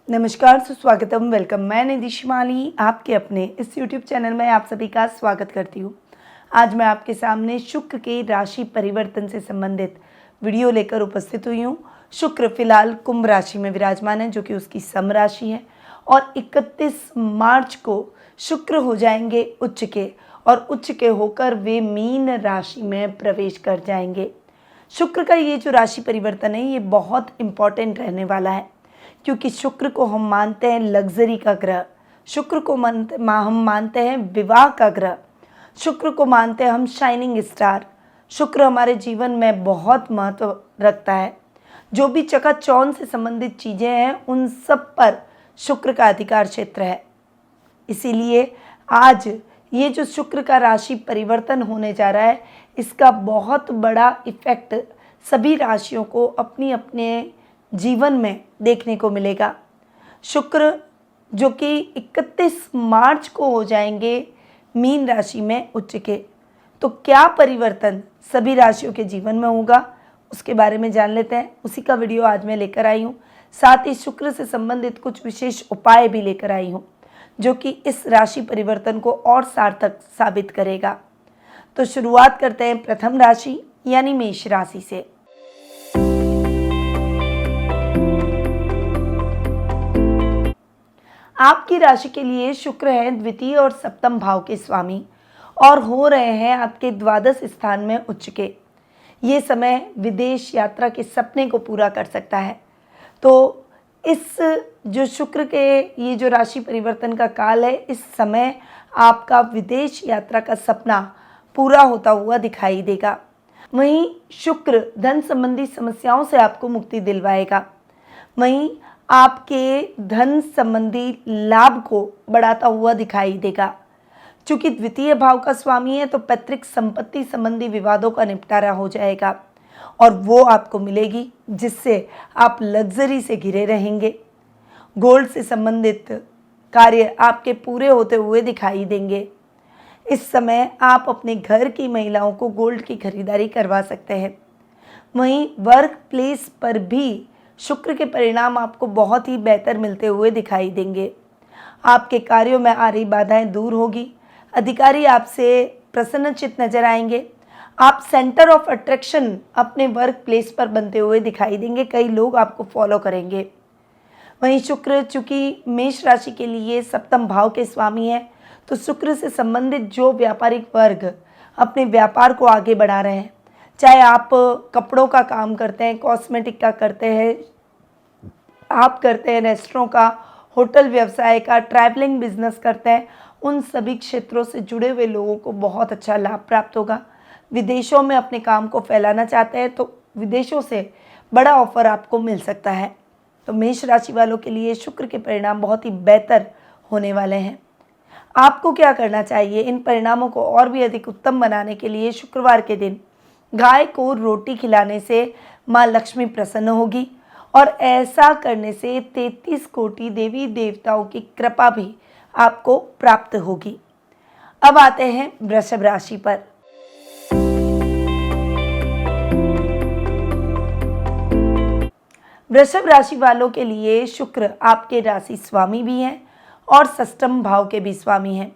नमस्कार, सुस्वागतम, वेलकम। मैं निधि शिमाली आपके अपने इस YouTube चैनल में आप सभी का स्वागत करती हूँ। आज मैं आपके सामने शुक्र के राशि परिवर्तन से संबंधित वीडियो लेकर उपस्थित हुई हूँ। शुक्र फिलहाल कुंभ राशि में विराजमान है, जो कि उसकी सम राशि है, और 31 मार्च को शुक्र हो जाएंगे उच्च के, और उच्च के होकर वे मीन राशि में प्रवेश कर जाएंगे। शुक्र का ये जो राशि परिवर्तन है, ये बहुत इम्पॉर्टेंट रहने वाला है, क्योंकि शुक्र को हम मानते हैं लग्जरी का ग्रह, शुक्र को हम मानते हैं विवाह का ग्रह, शुक्र को मानते हैं हम शाइनिंग स्टार। शुक्र हमारे जीवन में बहुत महत्व रखता है। जो भी चकाचौंध से संबंधित चीज़ें हैं, उन सब पर शुक्र का अधिकार क्षेत्र है। इसीलिए आज ये जो शुक्र का राशि परिवर्तन होने जा रहा है, इसका बहुत बड़ा इफेक्ट सभी राशियों को अपने अपने जीवन में देखने को मिलेगा। शुक्र जो कि 31 मार्च को हो जाएंगे मीन राशि में उच्च के, तो क्या परिवर्तन सभी राशियों के जीवन में होगा, उसके बारे में जान लेते हैं। उसी का वीडियो आज मैं लेकर आई हूँ। साथ ही शुक्र से संबंधित कुछ विशेष उपाय भी लेकर आई हूँ, जो कि इस राशि परिवर्तन को और सार्थक साबित करेगा। तो शुरुआत करते हैं प्रथम राशि यानी मेष राशि से। आपकी राशि के लिए शुक्र है द्वितीय और सप्तम भाव के स्वामी, और हो रहे हैं आपके द्वादश स्थान में उच्च के। ये समय विदेश यात्रा के सपने को पूरा कर सकता है। तो इस जो शुक्र के ये जो राशि परिवर्तन का काल है, इस समय आपका विदेश यात्रा का सपना पूरा होता हुआ दिखाई देगा। वहीं शुक्र धन संबंधी समस्याओं से आपको मुक्ति दिलवाएगा। वहीं आपके धन संबंधी लाभ को बढ़ाता हुआ दिखाई देगा। चूंकि द्वितीय भाव का स्वामी है, तो पैतृक संपत्ति संबंधी विवादों का निपटारा हो जाएगा, और वो आपको मिलेगी, जिससे आप लग्जरी से घिरे रहेंगे। गोल्ड से संबंधित कार्य आपके पूरे होते हुए दिखाई देंगे। इस समय आप अपने घर की महिलाओं को गोल्ड की खरीदारी करवा सकते हैं। वहीं वर्क प्लेस पर भी शुक्र के परिणाम आपको बहुत ही बेहतर मिलते हुए दिखाई देंगे। आपके कार्यों में आ रही बाधाएं दूर होगी। अधिकारी आपसे प्रसन्नचित्त नजर आएंगे। आप सेंटर ऑफ अट्रैक्शन अपने वर्क प्लेस पर बनते हुए दिखाई देंगे। कई लोग आपको फॉलो करेंगे। वहीं शुक्र चूंकि मेष राशि के लिए सप्तम भाव के स्वामी है, तो शुक्र से संबंधित जो व्यापारिक वर्ग अपने व्यापार को आगे बढ़ा रहे हैं, चाहे आप कपड़ों का काम करते हैं, कॉस्मेटिक का करते हैं, आप करते हैं रेस्टोरेंट का, होटल व्यवसाय का, ट्रैवलिंग बिजनेस करते हैं, उन सभी क्षेत्रों से जुड़े हुए लोगों को बहुत अच्छा लाभ प्राप्त होगा। विदेशों में अपने काम को फैलाना चाहते हैं, तो विदेशों से बड़ा ऑफर आपको मिल सकता है। तो मेष राशि वालों के लिए शुक्र के परिणाम बहुत ही बेहतर होने वाले हैं। आपको क्या करना चाहिए इन परिणामों को और भी अधिक उत्तम बनाने के लिए? शुक्रवार के दिन गाय को रोटी खिलाने से माँ लक्ष्मी प्रसन्न होगी, और ऐसा करने से 33 कोटि देवी देवताओं की कृपा भी आपको प्राप्त होगी। अब आते हैं वृषभ राशि पर। वृषभ राशि वालों के लिए शुक्र आपके राशि स्वामी भी हैं और षष्ठम भाव के भी स्वामी हैं,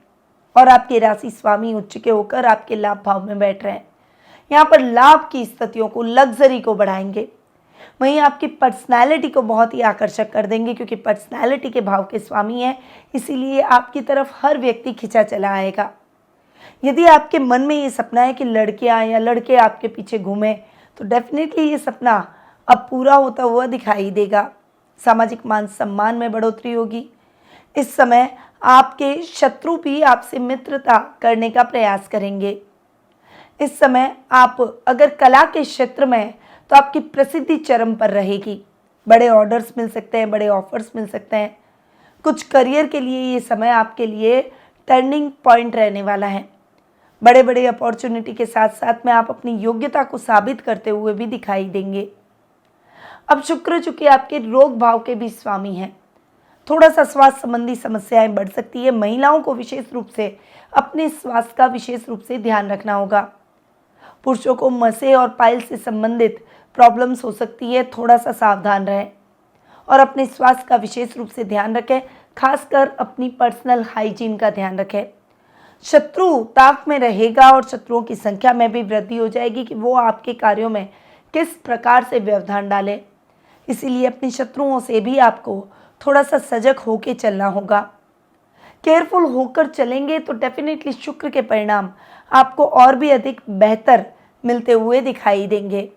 और आपके राशि स्वामी उच्च के होकर आपके लाभ भाव में बैठ रहे हैं। यहाँ पर लाभ की स्थितियों को, लग्जरी को बढ़ाएंगे। वहीं आपकी पर्सनैलिटी को बहुत ही आकर्षक कर देंगे, क्योंकि पर्सनैलिटी के भाव के स्वामी हैं, इसीलिए आपकी तरफ हर व्यक्ति खिंचा चला आएगा। यदि आपके मन में ये सपना है कि लड़कियां या लड़के आपके पीछे घूमें, तो डेफिनेटली ये सपना अब पूरा होता हुआ दिखाई देगा। सामाजिक मान सम्मान में बढ़ोतरी होगी। इस समय आपके शत्रु भी आपसे मित्रता करने का प्रयास करेंगे। इस समय आप अगर कला के क्षेत्र में हैं, तो आपकी प्रसिद्धि चरम पर रहेगी। बड़े ऑर्डर्स मिल सकते हैं, बड़े ऑफर्स मिल सकते हैं। कुछ करियर के लिए ये समय आपके लिए टर्निंग पॉइंट रहने वाला है। बड़े बड़े अपॉर्चुनिटी के साथ साथ में आप अपनी योग्यता को साबित करते हुए भी दिखाई देंगे। अब शुक्र चूंकि आपके रोग भाव के भी स्वामी हैं, थोड़ा सा स्वास्थ्य संबंधी समस्याएं बढ़ सकती है। महिलाओं को विशेष रूप से अपने स्वास्थ्य का विशेष रूप से ध्यान रखना होगा। पुरुषों को मसे और पाइल से संबंधित प्रॉब्लम्स हो सकती है, थोड़ा सा सावधान रहें। और अपने स्वास्थ्य का विशेष रूप से ध्यान रखें, खासकर अपनी पर्सनल हाइजीन का ध्यान रखें। शत्रु ताक में रहेगा और शत्रुओं की संख्या में भी वृद्धि हो जाएगी कि वो आपके कार्यों में किस प्रकार से व्यवधान डालें। इसीलिए अपने शत्रुओं से भी आपको थोड़ा सा सजग होकर चलना होगा। केयरफुल होकर चलेंगे तो डेफिनेटली शुक्र के परिणाम आपको और भी अधिक बेहतर मिलते हुए दिखाई देंगे।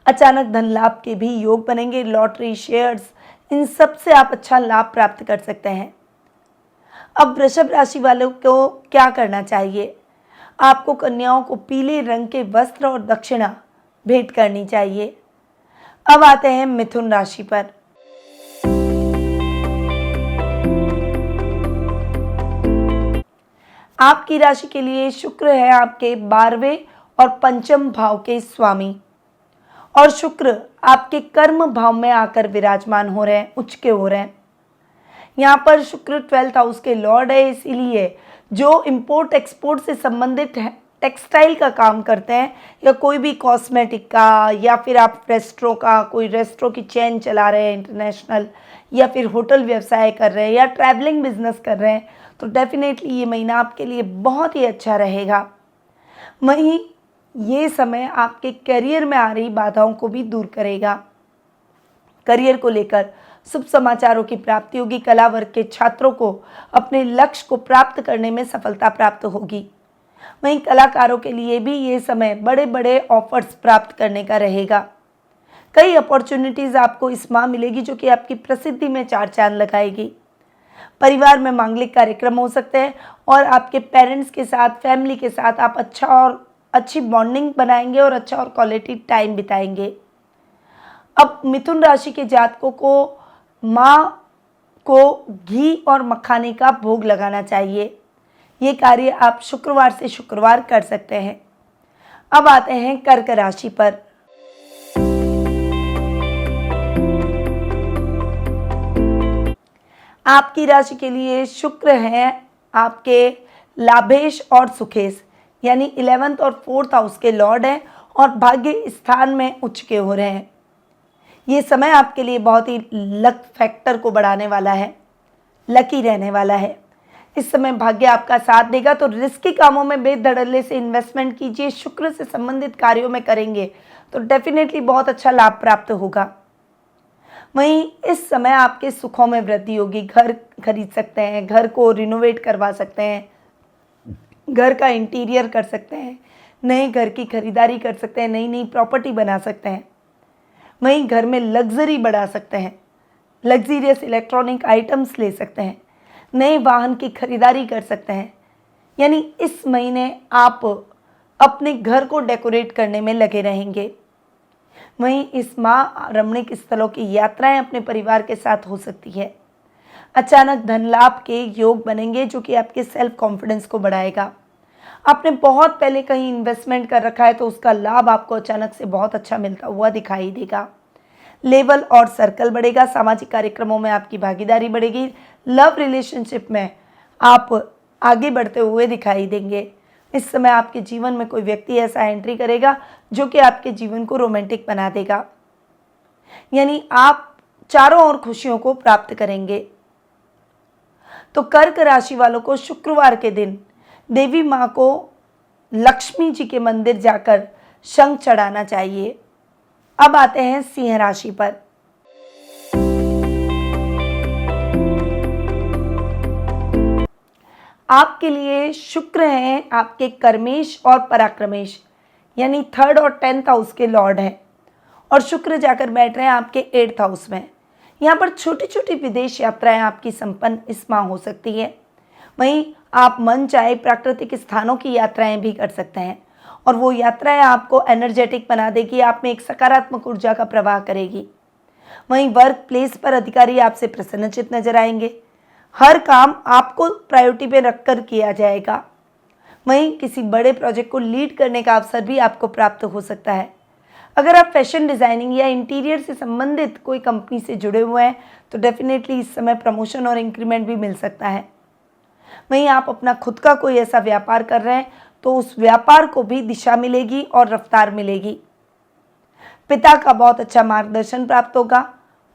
अचानक धन लाभ के भी योग बनेंगे। लॉटरी, शेयर्स, इन सब से आप अच्छा लाभ प्राप्त कर सकते हैं। अब वृषभ राशि वालों को क्या करना चाहिए? आपको कन्याओं को पीले रंग के वस्त्र और दक्षिणा भेंट करनी चाहिए। अब आते हैं मिथुन राशि पर। आपकी राशि के लिए शुक्र है आपके 12वें और पंचम भाव के स्वामी, और शुक्र आपके कर्म भाव में आकर विराजमान हो रहे हैं, उच्च के हो रहे हैं। यहाँ पर शुक्र 12th हाउस के लॉर्ड है, इसीलिए जो इंपोर्ट एक्सपोर्ट से संबंधित है, टेक्सटाइल का काम करते हैं या कोई भी कॉस्मेटिक का, या फिर आप रेस्टोरों का, कोई रेस्टोरों की चेन चला रहे हैं इंटरनेशनल, या फिर होटल व्यवसाय कर रहे हैं या ट्रैवलिंग बिजनेस कर रहे हैं, तो डेफिनेटली ये महीना आपके लिए बहुत ही अच्छा रहेगा। वहीं ये समय आपके करियर में आ रही बाधाओं को भी दूर करेगा। करियर को लेकर शुभ समाचारों की प्राप्ति होगी। कला वर्ग के छात्रों को अपने लक्ष्य को प्राप्त करने में सफलता प्राप्त होगी। वहीं कलाकारों के लिए भी ये समय बड़े बड़े ऑफर्स प्राप्त करने का रहेगा। कई अपॉर्चुनिटीज़ आपको इस माह मिलेगी जो कि आपकी प्रसिद्धि में चार चांद लगाएगी। परिवार में मांगलिक कार्यक्रम हो सकते हैं और आपके पेरेंट्स के साथ, फैमिली के साथ आप अच्छा और अच्छी बॉन्डिंग बनाएंगे और अच्छा और क्वालिटी टाइम बिताएंगे। अब मिथुन राशि के जातकों को माँ को घी और मखाने का भोग लगाना चाहिए। ये कार्य आप शुक्रवार से शुक्रवार कर सकते हैं। अब आते हैं कर्क राशि पर। आपकी राशि के लिए शुक्र है आपके लाभेश और सुखेश, यानी 11th और 4th हाउस के लॉर्ड हैं और भाग्य स्थान में उच्च के हो रहे हैं। ये समय आपके लिए बहुत ही लक फैक्टर को बढ़ाने वाला है, लकी रहने वाला है। इस समय भाग्य आपका साथ देगा, तो रिस्की कामों में बेधड़ल्ले से इन्वेस्टमेंट कीजिए। शुक्र से संबंधित कार्यों में करेंगे तो डेफिनेटली बहुत अच्छा लाभ प्राप्त होगा। वहीं इस समय आपके सुखों में वृद्धि होगी। घर खरीद सकते हैं, घर को रिनोवेट करवा सकते हैं, घर का इंटीरियर कर सकते हैं, नए घर की खरीदारी कर सकते हैं, नई नई प्रॉपर्टी बना सकते हैं। वहीं घर में लग्जरी बढ़ा सकते हैं, लग्जरियस इलेक्ट्रॉनिक आइटम्स ले सकते हैं, नए वाहन की खरीदारी कर सकते हैं। यानी इस महीने आप अपने घर को डेकोरेट करने में लगे रहेंगे। वहीं इस माह रमणीक स्थलों की यात्राएं अपने परिवार के साथ हो सकती है। अचानक धन लाभ के योग बनेंगे जो कि आपके सेल्फ कॉन्फिडेंस को बढ़ाएगा। आपने बहुत पहले कहीं इन्वेस्टमेंट कर रखा है तो उसका लाभ आपको अचानक से बहुत अच्छा मिलता हुआ दिखाई देगा। लेवल और सर्कल बढ़ेगा। सामाजिक कार्यक्रमों में आपकी भागीदारी बढ़ेगी। लव रिलेशनशिप में आप आगे बढ़ते हुए दिखाई देंगे। इस समय आपके जीवन में कोई व्यक्ति ऐसा एंट्री करेगा जो कि आपके जीवन को रोमांटिक बना देगा, यानी आप चारों ओर खुशियों को प्राप्त करेंगे। तो कर्क राशि वालों को शुक्रवार के दिन देवी माँ को लक्ष्मी जी के मंदिर जाकर शंख चढ़ाना चाहिए। अब आते हैं सिंह राशि पर। आपके लिए शुक्र हैं आपके कर्मेश और पराक्रमेश, यानी 3rd और 10th हाउस के लॉर्ड हैं, और शुक्र जाकर बैठ रहे हैं आपके 8th हाउस में। यहाँ पर छोटी छोटी विदेश यात्राएं आपकी संपन्न इस माह हो सकती है। वहीं आप मन चाहे प्राकृतिक स्थानों की यात्राएं भी कर सकते हैं और वो यात्राएं आपको एनर्जेटिक बना देगी, आप में एक सकारात्मक ऊर्जा का प्रवाह करेगी। वहीं वर्क प्लेस पर अधिकारी आपसे प्रसन्नचित्त नजर आएंगे। हर काम आपको प्रायोरिटी पे रखकर किया जाएगा। वहीं किसी बड़े प्रोजेक्ट को लीड करने का अवसर भी आपको प्राप्त हो सकता है। अगर आप फैशन डिज़ाइनिंग या इंटीरियर से संबंधित कोई कंपनी से जुड़े हुए हैं तो डेफिनेटली इस समय प्रमोशन और इंक्रीमेंट भी मिल सकता है। वहीं आप अपना खुद का कोई ऐसा व्यापार कर रहे हैं तो उस व्यापार को भी दिशा मिलेगी और रफ्तार मिलेगी। पिता का बहुत अच्छा मार्गदर्शन प्राप्त होगा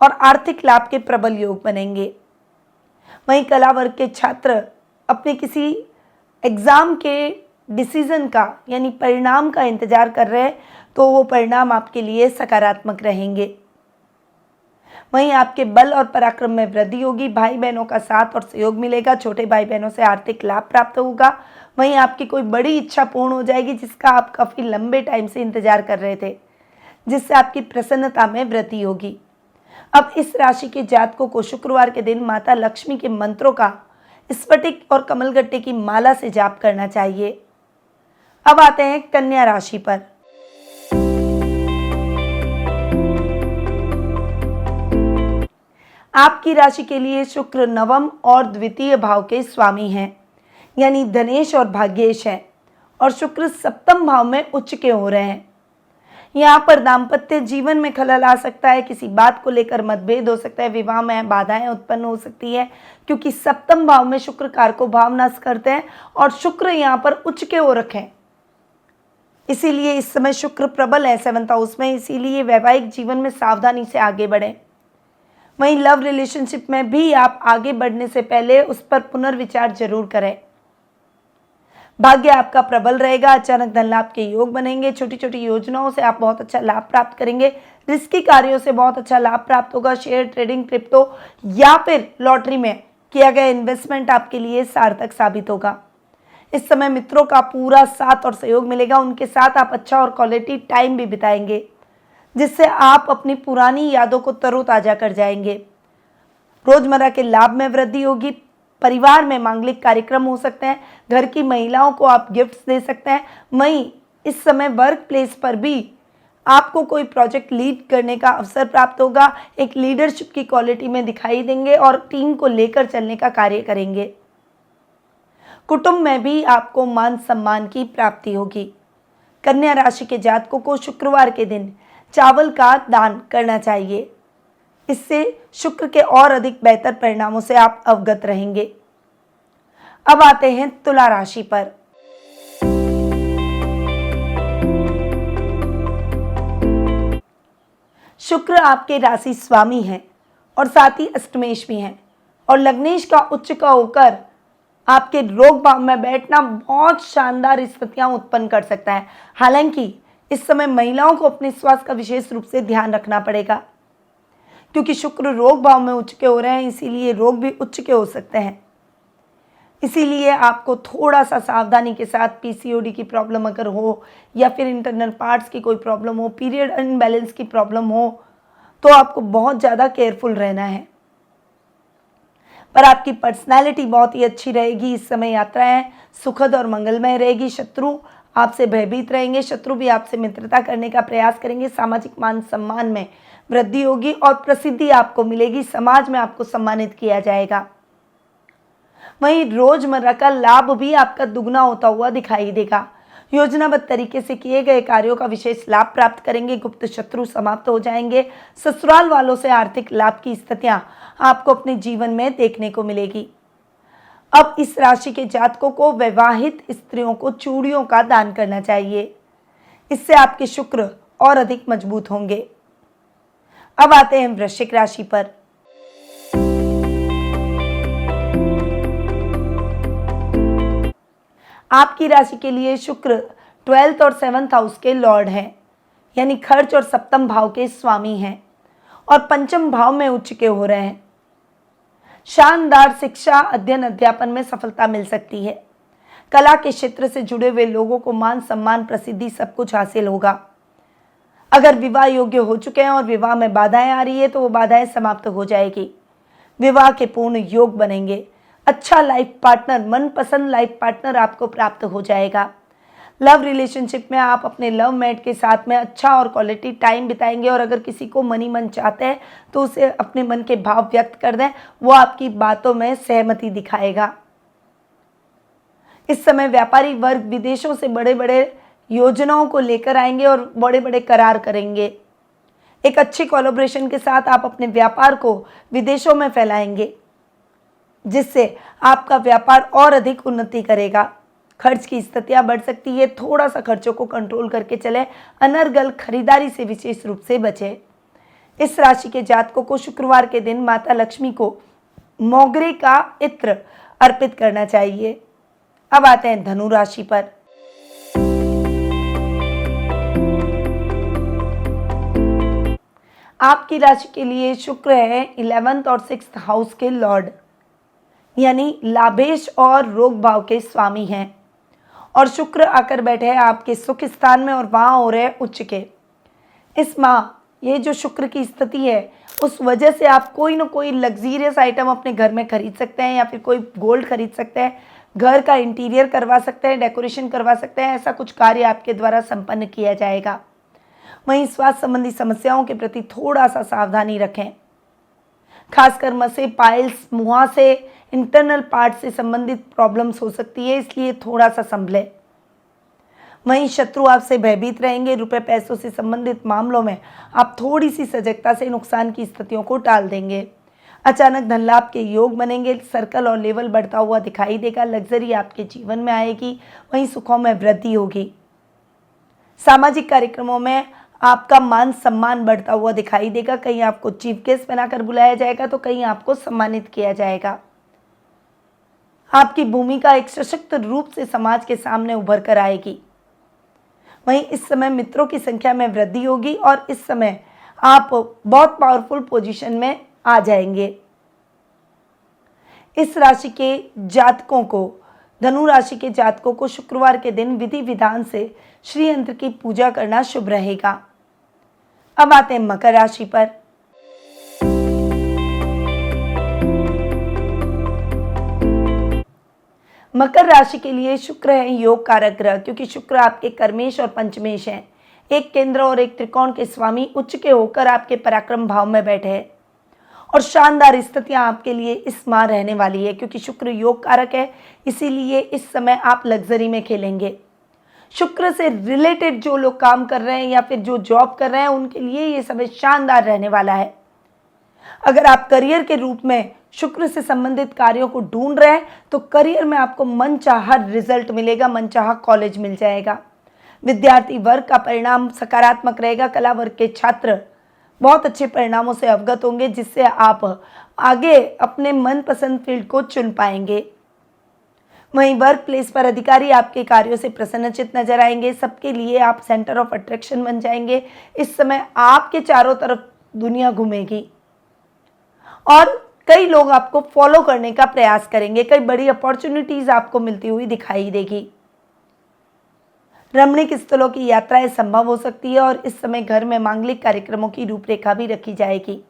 और आर्थिक लाभ के प्रबल योग बनेंगे। वहीं कला वर्ग के छात्र अपने किसी एग्ज़ाम के डिसीजन का यानी परिणाम का इंतजार कर रहे हैं, तो वो परिणाम आपके लिए सकारात्मक रहेंगे। वहीं आपके बल और पराक्रम में वृद्धि होगी। भाई बहनों का साथ और सहयोग मिलेगा। छोटे भाई बहनों से आर्थिक लाभ प्राप्त होगा। वहीं आपकी कोई बड़ी इच्छा पूर्ण हो जाएगी जिसका आप काफ़ी लंबे टाइम से इंतजार कर रहे थे, जिससे आपकी प्रसन्नता में वृद्धि होगी। अब इस राशि के जातकों को शुक्रवार के दिन माता लक्ष्मी के मंत्रों का स्फटिक और कमलगट्टे की माला से जाप करना चाहिए। अब आते हैं कन्या राशि पर। आपकी राशि के लिए शुक्र नवम और द्वितीय भाव के स्वामी हैं, यानी धनेश और भाग्येश हैं, और शुक्र सप्तम भाव में उच्च के हो रहे हैं। यहाँ पर दाम्पत्य जीवन में खलल आ सकता है, किसी बात को लेकर मतभेद हो सकता है, विवाह में बाधाएं उत्पन्न हो सकती है, क्योंकि सप्तम भाव में शुक्र कारको भाव नाश करते हैं और शुक्र यहाँ पर उच्च के हो रखे हैं। इसीलिए इस समय शुक्र प्रबल है 7th हाउस में, इसीलिए वैवाहिक जीवन में सावधानी से आगे बढ़ें। वहीं लव रिलेशनशिप में भी आप आगे बढ़ने से पहले उस पर पुनर्विचार जरूर करें। भाग्य आपका प्रबल रहेगा। अचानक धन लाभ के योग बनेंगे। छोटी छोटी योजनाओं से आप बहुत अच्छा लाभ प्राप्त करेंगे। रिस्की कार्यों से बहुत अच्छा लाभ प्राप्त होगा। शेयर ट्रेडिंग, क्रिप्टो या फिर लॉटरी में किया गया इन्वेस्टमेंट आपके लिए सार्थक साबित होगा। इस समय मित्रों का पूरा साथ और सहयोग मिलेगा। उनके साथ आप अच्छा और क्वालिटी टाइम भी बिताएंगे, जिससे आप अपनी पुरानी यादों को तरोताजा कर जाएंगे। रोजमर्रा के लाभ में वृद्धि होगी। परिवार में मांगलिक कार्यक्रम हो सकते हैं। घर की महिलाओं को आप गिफ्ट्स दे सकते हैं। वहीं इस समय वर्क प्लेस पर भी आपको कोई प्रोजेक्ट लीड करने का अवसर प्राप्त होगा। एक लीडरशिप की क्वालिटी में दिखाई देंगे और टीम को लेकर चलने का कार्य करेंगे। कुटुंब में भी आपको मान सम्मान की प्राप्ति होगी। कन्या राशि के जातकों को शुक्रवार के दिन चावल का दान करना चाहिए। इससे शुक्र के और अधिक बेहतर परिणामों से आप अवगत रहेंगे। अब आते हैं तुला राशि पर। शुक्र आपके राशि स्वामी हैं और साथ ही अष्टमेश भी हैं, और लग्नेश का उच्च का होकर आपके रोग भाव में बैठना बहुत शानदार स्थितियां उत्पन्न कर सकता है। हालांकि इस समय महिलाओं को अपने स्वास्थ्य का विशेष रूप से ध्यान रखना पड़ेगा, क्योंकि शुक्र रोग भाव में उच्च के हो रहे हैं, इसीलिए रोग भी उच्च के हो सकते हैं। इसीलिए आपको थोड़ा सा सावधानी के साथ पीसीओडी की प्रॉब्लम अगर हो, या फिर इंटरनल पार्ट्स की कोई प्रॉब्लम हो, पीरियड अनबैलेंस की प्रॉब्लम हो, तो आपको बहुत ज़्यादा केयरफुल रहना है। पर आपकी पर्सनैलिटी बहुत ही अच्छी रहेगी। इस समय यात्राएं सुखद और मंगलमय रहेगी। शत्रु आपसे भयभीत रहेंगे। शत्रु भी आपसे मित्रता करने का प्रयास करेंगे। सामाजिक मान सम्मान में वृद्धि होगी और प्रसिद्धि आपको मिलेगी। समाज में आपको सम्मानित किया जाएगा। वहीं रोजमर्रा का लाभ भी आपका दुगना होता हुआ दिखाई देगा। योजनाबद्ध तरीके से किए गए कार्यों का विशेष लाभ प्राप्त करेंगे। गुप्त शत्रु समाप्त हो जाएंगे। ससुराल वालों से आर्थिक लाभ की स्थितियां आपको अपने जीवन में देखने को मिलेगी। अब इस राशि के जातकों को विवाहित स्त्रियों को चूड़ियों का दान करना चाहिए। इससे आपके शुक्र और अधिक मजबूत होंगे। अब आते हैं वृश्चिक राशि पर। आपकी राशि के लिए शुक्र 12th और 7th हाउस के लॉर्ड हैं, यानी खर्च और सप्तम भाव के स्वामी हैं, और पंचम भाव में उच्च के हो रहे हैं। शानदार शिक्षा, अध्ययन, अध्यापन में सफलता मिल सकती है। कला के क्षेत्र से जुड़े हुए लोगों को मान सम्मान, प्रसिद्धि सब कुछ हासिल होगा। अगर विवाह योग्य हो चुके हैं और विवाह में बाधाएं आ रही है, तो वो बाधाएं समाप्त हो जाएगी। विवाह के पूर्ण योग बनेंगे। अच्छा लाइफ पार्टनर, मनपसंद लाइफ पार्टनर आपको प्राप्त हो जाएगा। लव रिलेशनशिप में आप अपने लव मेट के साथ में अच्छा और क्वालिटी टाइम बिताएंगे, और अगर किसी को मनी मन चाहते हैं तो उसे अपने मन के भाव व्यक्त कर दें, वो आपकी बातों में सहमति दिखाएगा। इस समय व्यापारी वर्ग विदेशों से बड़े बड़े योजनाओं को लेकर आएंगे और बड़े बड़े करार करेंगे। एक अच्छी कोलैबोरेशन के साथ आप अपने व्यापार को विदेशों में फैलाएंगे, जिससे आपका व्यापार और अधिक उन्नति करेगा। खर्च की स्थितियां बढ़ सकती है। थोड़ा सा खर्चों को कंट्रोल करके चलें। अनर्गल खरीदारी से विशेष रूप से बचें। इस राशि के जातकों को शुक्रवार के दिन माता लक्ष्मी को मोगरे का इत्र अर्पित करना चाहिए। अब आते हैं धनु राशि पर। आपकी राशि के लिए शुक्र है 11th और 6th हाउस के लॉर्ड, यानी लाभेश और रोग भाव के स्वामी हैं। और शुक्र आकर बैठे हैं आपके सुख स्थान में और वहाँ हो रहे हैं उच्च के। इस माह ये जो शुक्र की स्थिति है उस वजह से आप कोई ना कोई लग्जीरियस आइटम अपने घर में खरीद सकते हैं, या फिर कोई गोल्ड खरीद सकते हैं, घर का इंटीरियर करवा सकते हैं, डेकोरेशन करवा सकते हैं। ऐसा कुछ कार्य आपके द्वारा संपन्न किया जाएगा। वहीं स्वास्थ्य संबंधी समस्याओं के प्रति थोड़ा सा सावधानी रखें, खासकर मसे, पाइल्स, मुहासे, इंटरनल पार्ट से संबंधित प्रॉब्लम्स हो सकती है, इसलिए थोड़ा सा संभलें। वहीं शत्रु आपसे भयभीत रहेंगे। रुपए पैसों से संबंधित मामलों में आप थोड़ी सी सजगता से नुकसान की स्थितियों को टाल देंगे। अचानक धन लाभ के योग बनेंगे। सर्कल और लेवल बढ़ता हुआ दिखाई देगा। लग्जरी आपके जीवन में आएगी। वहीं सुखों में वृद्धि होगी। सामाजिक कार्यक्रमों में आपका मान सम्मान बढ़ता हुआ दिखाई देगा। कहीं आपको चीफ गेस्ट बनाकर बुलाया जाएगा तो कहीं आपको सम्मानित किया जाएगा। आपकी भूमिका एक सशक्त रूप से समाज के सामने उभर कर आएगी। वहीं इस समय मित्रों की संख्या में वृद्धि होगी और इस समय आप बहुत पावरफुल पोजीशन में आ जाएंगे। इस राशि के जातकों को, धनु राशि के जातकों को शुक्रवार के दिन विधि विधान से श्री यंत्र की पूजा करना शुभ रहेगा। अब आते हैं मकर राशि पर। मकर राशि के लिए शुक्र है योग कारक ग्रह, क्योंकि शुक्र आपके कर्मेश और पंचमेश हैं। एक केंद्र और एक त्रिकोण के स्वामी उच्च के होकर आपके पराक्रम भाव में बैठे हैं और शानदार स्थितियां आपके लिए इस माह रहने वाली है। क्योंकि शुक्र योग कारक है, इसीलिए इस समय आप लग्जरी में खेलेंगे। शुक्र से रिलेटेड जो लोग काम कर रहे हैं या फिर जो जॉब कर रहे हैं उनके लिए ये समय शानदार रहने वाला है। अगर आप करियर के रूप में शुक्र से संबंधित कार्यों को ढूंढ रहे हैं तो करियर में आपको मनचाहा रिजल्ट मिलेगा, मनचाहा कॉलेज मिल जाएगा। विद्यार्थी वर्ग का परिणाम सकारात्मक रहेगा। कला वर्ग के छात्र बहुत अच्छे परिणामों से अवगत होंगे, जिससे आप आगे अपने मनपसंद फील्ड को चुन पाएंगे। वहीं वर्क प्लेस पर अधिकारी आपके कार्यों से प्रसन्नचित नजर आएंगे। सबके लिए आप सेंटर ऑफ अट्रैक्शन बन जाएंगे। इस समय आपके चारों तरफ दुनिया घूमेगी और कई लोग आपको फॉलो करने का प्रयास करेंगे। कई बड़ी अपॉर्चुनिटीज आपको मिलती हुई दिखाई देगी। रमणीक स्थलों की यात्राएं संभव हो सकती है और इस समय घर में मांगलिक कार्यक्रमों की रूपरेखा भी रखी जाएगी।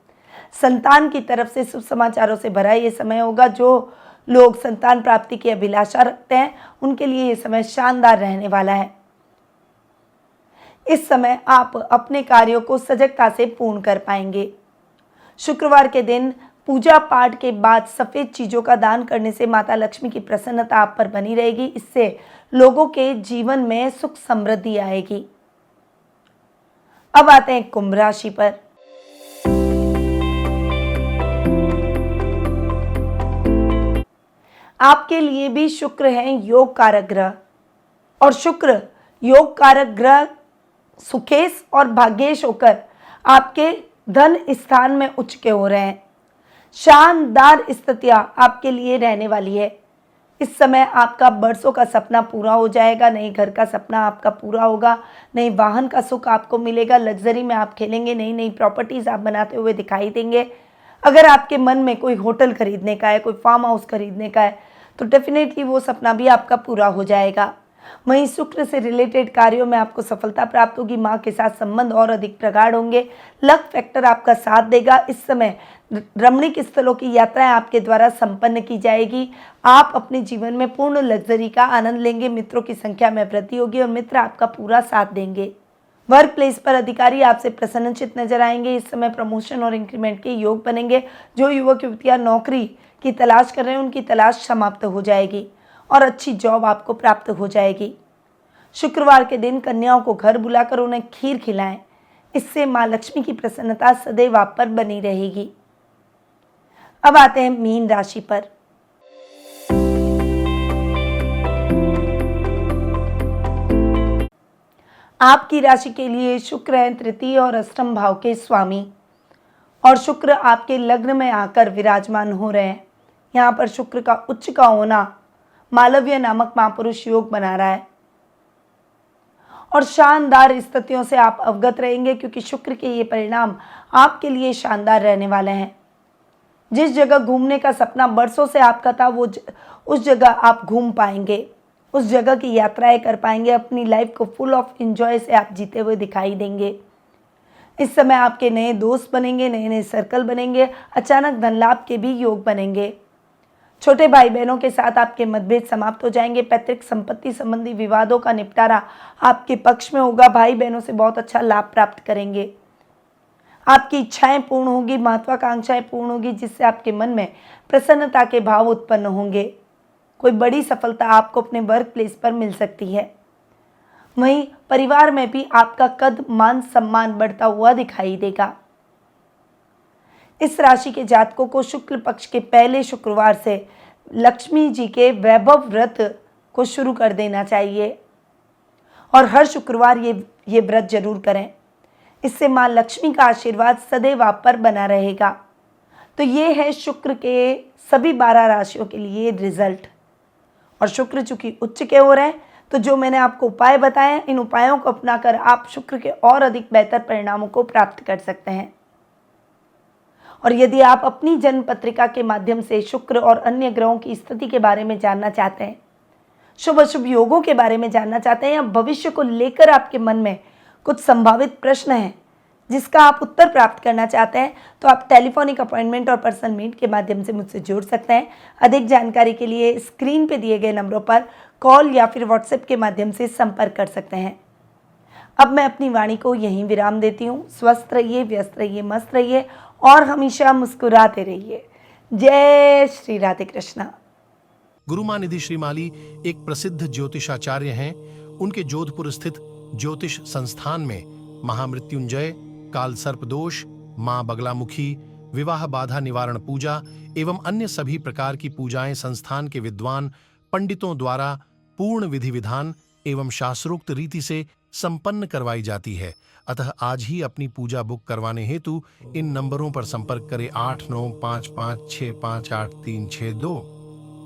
संतान की तरफ से शुभ समाचारों से भरा ये समय होगा। जो लोग संतान प्राप्ति की अभिलाषा रखते हैं उनके लिए ये समय शानदार रहने वाला है। इस समय आप अपने कार्यों को सजगता से पूर्ण कर पाएंगे। शुक्रवार के दिन पूजा पाठ के बाद सफेद चीजों का दान करने से माता लक्ष्मी की प्रसन्नता आप पर बनी रहेगी। इससे लोगों के जीवन में सुख समृद्धि आएगी। अब आते हैं कुंभ राशि पर। आपके लिए भी शुक्र है योग कारक ग्रह और शुक्र योग कारक ग्रह सुखेश और भाग्येश होकर आपके धन स्थान में उच्च के हो रहे हैं। शानदार स्थितियां आपके लिए रहने वाली है। इस समय आपका बरसों का सपना पूरा हो जाएगा। नई घर का सपना आपका पूरा होगा। नई वाहन का सुख आपको मिलेगा। लग्जरी में आप खेलेंगे। नई नई प्रॉपर्टीज आप बनाते हुए दिखाई देंगे। अगर आपके मन में कोई होटल खरीदने का है, कोई फार्म हाउस खरीदने का है, तो डेफिनेटली वो सपना भी आपका पूरा हो जाएगा। वहीं शुक्र से रिलेटेड कार्यों में आपको सफलता प्राप्त होगी। माँ के साथ संबंध और अधिक प्रगाढ़ होंगे। लक फैक्टर आपका साथ देगा। इस समय रमणीक स्थलों की यात्राएं आपके द्वारा संपन्न की जाएगी। आप अपने जीवन में पूर्ण लग्जरी का आनंद लेंगे। मित्रों की संख्या में वृद्धि होगी और मित्र आपका पूरा साथ देंगे। वर्क प्लेस पर अधिकारी आपसे प्रसन्नचित नजर आएंगे। इस समय प्रमोशन और इंक्रीमेंट के योग बनेंगे। जो युवक युवतियां नौकरी की तलाश कर रहे हैं उनकी तलाश समाप्त हो जाएगी और अच्छी जॉब आपको प्राप्त हो जाएगी। शुक्रवार के दिन कन्याओं को घर बुलाकर उन्हें खीर खिलाएं। इससे माँ लक्ष्मी की प्रसन्नता सदैव आप पर बनी रहेगी। अब आते हैं मीन राशि पर। आपकी राशि के लिए शुक्र है तृतीय और अष्टम भाव के स्वामी। और शुक्र आपके लग्न में आकर विराजमान हो रहे हैं। यहाँ पर शुक्र का उच्च का होना मालव्य नामक महापुरुष योग बना रहा है और शानदार स्थितियों से आप अवगत रहेंगे, क्योंकि शुक्र के ये परिणाम आपके लिए शानदार रहने वाले हैं। जिस जगह घूमने का सपना बरसों से आपका था, उस जगह आप घूम पाएंगे, उस जगह की यात्राएं कर पाएंगे। अपनी लाइफ को फुल ऑफ एंजॉय से आप जीते हुए दिखाई देंगे। इस समय आपके नए दोस्त बनेंगे, नए नए सर्कल बनेंगे, अचानक धन लाभ के भी योग बनेंगे। छोटे भाई बहनों के साथ आपके मतभेद समाप्त हो जाएंगे। पैतृक संपत्ति संबंधी विवादों का निपटारा आपके पक्ष में होगा। भाई बहनों से बहुत अच्छा लाभ प्राप्त करेंगे। आपकी इच्छाएं पूर्ण होगी, महत्वाकांक्षाएं पूर्ण होगी, जिससे आपके मन में प्रसन्नता के भाव उत्पन्न होंगे। कोई बड़ी सफलता आपको अपने वर्क प्लेस पर मिल सकती है। वहीं परिवार में भी आपका कद मान सम्मान बढ़ता हुआ दिखाई देगा। इस राशि के जातकों को शुक्ल पक्ष के पहले शुक्रवार से लक्ष्मी जी के वैभव व्रत को शुरू कर देना चाहिए और हर शुक्रवार ये व्रत जरूर करें। इससे मां लक्ष्मी का आशीर्वाद सदैव आप पर बना रहेगा। तो ये है शुक्र के सभी 12 राशियों के लिए रिजल्ट। और शुक्र चूंकि उच्च के हो रहे हैं, तो जो मैंने आपको उपाय बताए हैं, इन उपायों को अपनाकर आप शुक्र के और अधिक बेहतर परिणामों को प्राप्त कर सकते हैं। और यदि आप अपनी जन्म पत्रिका के माध्यम से शुक्र और अन्य ग्रहों की स्थिति के बारे में जानना चाहते हैं, शुभ अशुभ योगों के बारे में जानना चाहते हैं, या भविष्य को लेकर आपके मन में कुछ संभावित प्रश्न हैं जिसका आप उत्तर प्राप्त करना चाहते हैं, तो आप टेलीफोनिक अपॉइंटमेंट और पर्सनल मीट के माध्यम से मुझसे जुड़ सकते हैं। अधिक जानकारी के लिए स्क्रीन पे दिए गए नंबरों पर कॉल या फिर व्हाट्सएप के माध्यम से संपर्क कर सकते हैं। अब मैं अपनी वाणी को यहीं विराम देती हूँ। स्वस्थ रहिए, व्यस्त रहिए, मस्त रहिए और हमेशा मुस्कुराते रहिए। जय श्री राधे कृष्णा। गुरुमानिधि श्रीमाली एक प्रसिद्ध ज्योतिषाचार्य हैं। उनके जोधपुर स्थित ज्योतिष संस्थान में महामृत्युंजय, काल सर्प दोष, मां बगलामुखी, विवाह बाधा निवारण पूजा एवं अन्य सभी प्रकार की पूजाएं संस्थान के विद्वान पंडितों द्वारा पूर्ण विधि विधान एवं शास्त्रोक्त रीति से संपन्न करवाई जाती है। अतः आज ही अपनी पूजा बुक करवाने हेतु इन नंबरों पर संपर्क करें 8955658362।